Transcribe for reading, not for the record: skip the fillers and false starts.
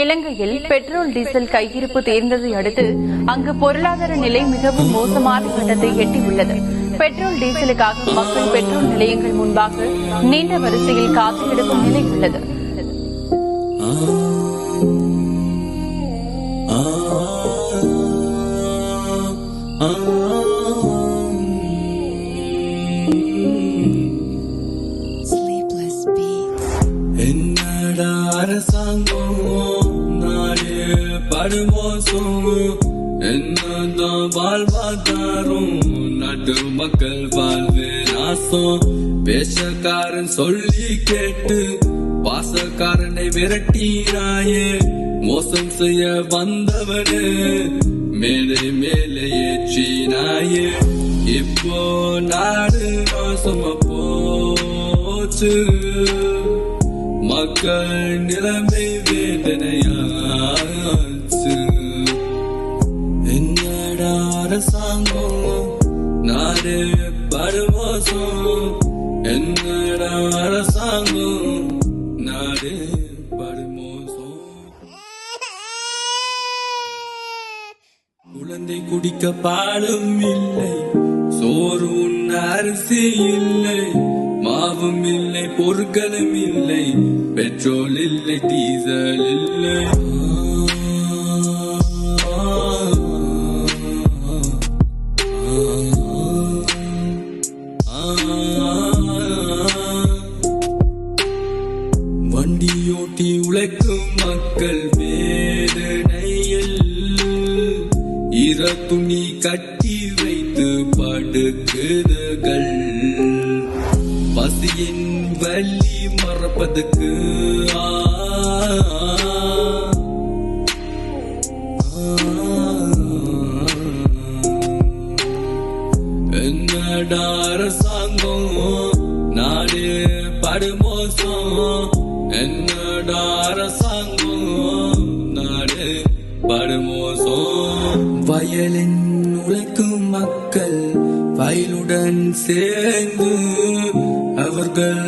இலங்கையில் petrol diesel கையிருப்பு தேர்ந்ததை அடுத்து அங்கு பொருளாதார நிலை மிகவும் மோசமான கட்டத்தை எட்டியுள்ளது. பெட்ரோல் டீசலுக்காக மக்கள் பெட்ரோல் நிலையங்கள் முன்பாக நீண்ட வரிசையில் காத்திருக்கும் நிலை உள்ளது. வாழ்வாதாரம் நாட்டு மக்கள் வாழ்வு நாசம். பேசக்காரன் சொல்லி கேட்டு பாசக்காரனை விரட்டினாயே. மோசம் செய்ய வந்தவனு மேலே மேலே ஏற்றினாயே. இப்போ நாடு நாசமா போச்சு. மக்கள் நிலைமை வேதனையாச்சு. என்னடா அரசாங்கம் நாடு படுமோசம். என்னடா அரசாங்கம் நாடு படுமோசம். குழந்தை குடிக்க பாலும் இல்லை, சோறு உண்ண அரிசி இல்லை, மாவும் இல்லை, பொருட்களும் இல்லை, பெட்ரோல் இல்லை, டீசல் இல்லை. வண்டியோட்டி உழைக்கும் மக்கள் வேதனையில் ஈர துணி கட்டி வைத்து படுக்குதுகள். பசியின் வலி மறப்பதற்கு என்னடா அரசாங்கம் நாடு படுமோசம். என்னடா அரசாங்கம் நாடு படுமோசம். வயலின் உழைக்கும் மக்கள் வயலுடன் சேர்ந்து அவர்கள்